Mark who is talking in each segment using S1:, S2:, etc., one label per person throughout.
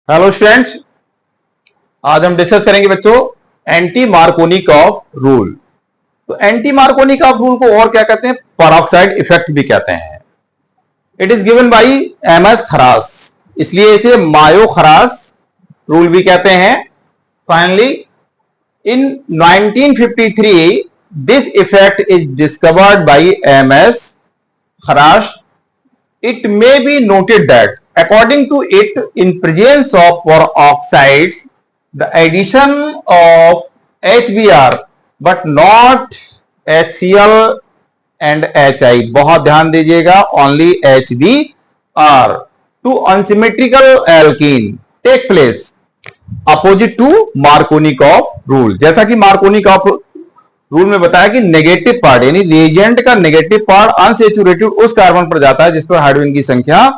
S1: Hello students, आज हम discuss करेंगे बच्चों एंटी मार्कोनिकॉफ रूल। तो एंटी मार्कोनिकॉफ रूल को और क्या कहते हैं? पेरोक्साइड इफेक्ट भी कहते हैं। It is given by MS Kharasch, इसलिए इसे मायो खरास रूल भी कहते हैं। Finally in 1953 this effect is discovered by MS Kharasch. It may be noted that according to it, in presence of peroxides, the addition of HBr but not HCl and HI, बहुत ध्यान दीजिएगा, only HBr to unsymmetrical alkene take place opposite to Markovnikov rule. जैसा कि Markovnikov rule में बताया कि negative part यानी reagent का नेगेटिव पार्ट अनसेचुरेटेड उस कार्बन पर जाता है जिस पर हाइड्रोजन की संख्या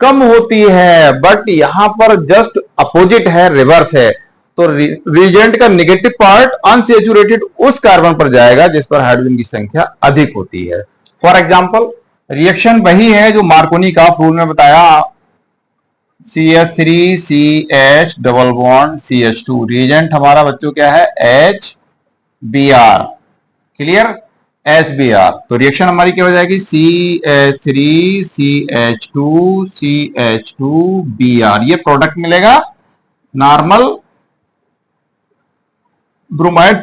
S1: कम होती है, बट यहां पर जस्ट अपोजिट है, रिवर्स है। तो रिएजेंट का नेगेटिव पार्ट अनसेचुरेटेड उस कार्बन पर जाएगा जिस पर हाइड्रोजन की संख्या अधिक होती है। फॉर एग्जांपल रिएक्शन वही है जो मार्कोनिकॉफ रूल में बताया, CH3CH double bond CH2। Reagent हमारा बच्चों क्या है? HBr। क्लियर? HBr। तो रिएक्शन हमारी क्या हो जाएगी? CH3CH2CH2Br। ये प्रोडक्ट मिलेगा normal bromide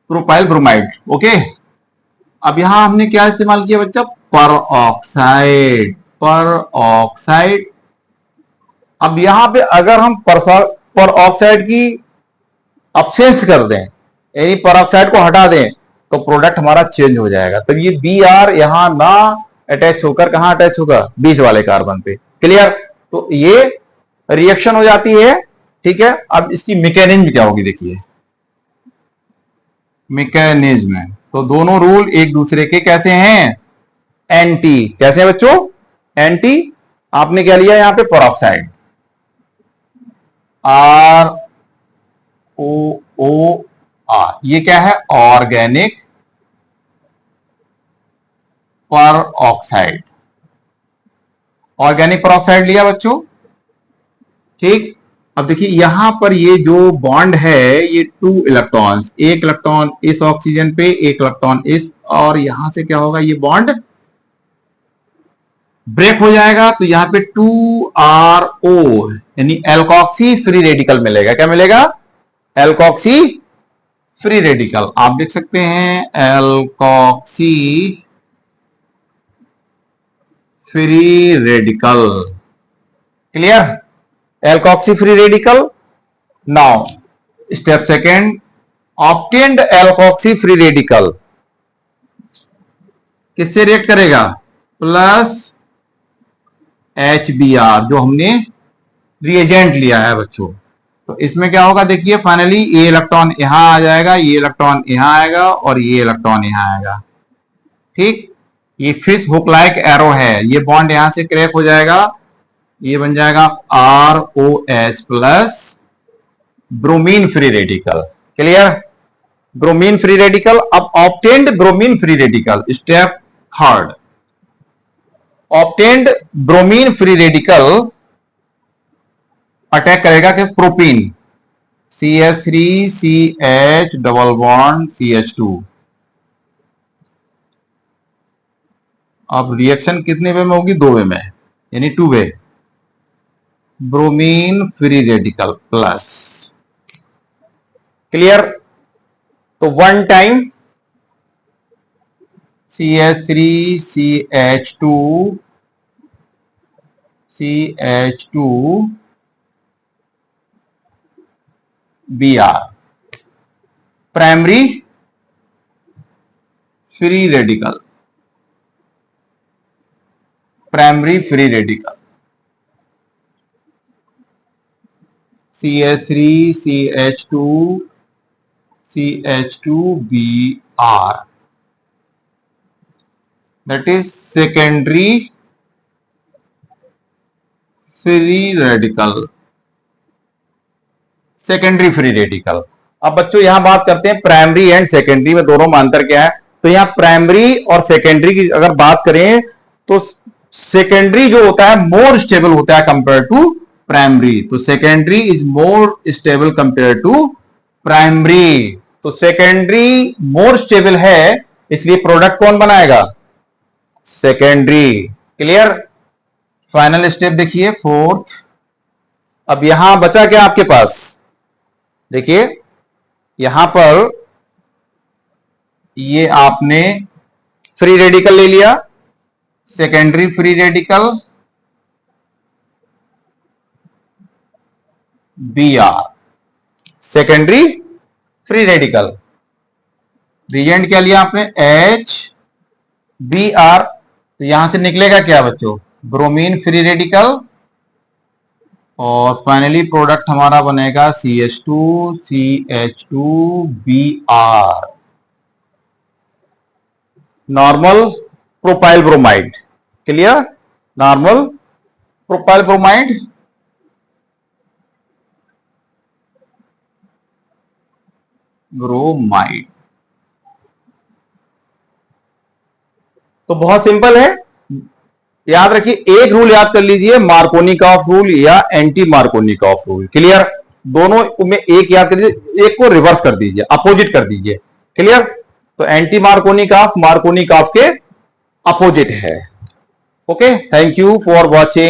S1: propyl bromide. Okay, अब यहां हमने क्या इस्तेमाल किया बच्चा? परऑक्साइड। परऑक्साइड। अब यहां पे अगर हम परऑक्साइड की अब्सेंस कर दें यानी परऑक्साइड को हटा दें तो प्रोडक्ट हमारा चेंज हो जाएगा। तो ये Br यहां ना अटैच होकर कहां अटैच होगा? बीच वाले कार्बन पे। क्लियर? तो ये रिएक्शन हो जाती है। ठीक है, अब इसकी मैकेनिज्म क्या होगी देखिए। मैकेनिज्म, तो दोनों रूल एक दूसरे के कैसे हैं? एंटी। कैसे हैं बच्चों? एंटी। आपने क्या लिया यहां पे? Peroxide, ROOR। ये क्या है? Organic peroxide. ऑर्गेनिक परऑक्साइड लिया बच्चों। ठीक, अब देखिए यहां पर ये जो बॉन्ड है ये 2 इलेक्ट्रॉन्स, एक इलेक्ट्रॉन इस ऑक्सीजन पे, एक इलेक्ट्रॉन इस, और यहां से क्या होगा? ये बॉन्ड ब्रेक हो जाएगा। तो यहां पे 2RO यानी एल्कोक्सी फ्री रेडिकल मिलेगा। क्या मिलेगा? Alkoxy free radical. आप देख सकते हैं alkoxy free radical. Clear? Alkoxy free radical. Now step second, obtained alkoxy free radical किससे रिएक्ट करेगा? प्लस HBr जो हमने रिएजेंट लिया है बच्चों। तो इसमें क्या होगा देखिए, फाइनली ये इलेक्ट्रॉन यहां आ जाएगा, ये इलेक्ट्रॉन यहां आएगा और ये इलेक्ट्रॉन यहां आएगा। ठीक, ये फिश हुक लाइक एरो है, ये बॉन्ड यहां से क्रैक हो जाएगा, ये बन जाएगा ROH plus bromine free radical. Clear? Bromine free radical. अब obtained bromine free radical, step third. Obtained bromine free radical attack करेगा कि propene, CH3CH double bond CH2। अब रिएक्शन कितने वे में होगी? 2 वे में, यानी 2 way. Bromine free radical plus. Clear? तो 1 time CH3CH2 Br primary free radical. Primary free radical CH3CH2Br, that is secondary free radical. Secondary free radical. अब बच्चों यहां बात करते हैं प्राइमरी एंड सेकेंडरी में दोनों में अंतर क्या है। तो यहां प्राइमरी और सेकेंडरी की अगर बात करें तो सेकेंडरी जो होता है मोर स्टेबल होता है कंपेयर टू प्राइमरी। तो secondary is more stable compare to primary. तो सेकेंडरी मोर स्टेबल है, इसलिए प्रोडक्ट कौन बनाएगा? सेकेंडरी। क्लियर? फाइनल स्टेप देखिए, फोर्थ। अब यहां बचा क्या आपके पास? देखिए यहां पर ये आपने फ्री रेडिकल ले लिया, secondary free radical B R, secondary free radical. Reagent क्या लिया आपने? H B R. तो यहां से निकलेगा क्या बच्चों? ब्रोमीन फ्री रेडिकल, और फाइनली प्रोडक्ट हमारा बनेगा CH2CH2Br, normal propyl bromide. Clear? Normal propyl bromide bromide. तो बहुत सिंपल है, याद रखिए, एक रूल याद कर लीजिए, मार्कोनिकॉफ रूल या एंटी मार्कोनिकॉफ रूल। क्लियर? दोनों में एक याद कर दीजिए, एक को रिवर्स कर दीजिए, अपोजिट कर दीजिए। क्लियर? तो एंटी मार्कोनिकॉफ मार्कोनिकॉफ के अपोजिट है। Okay, thank you for watching.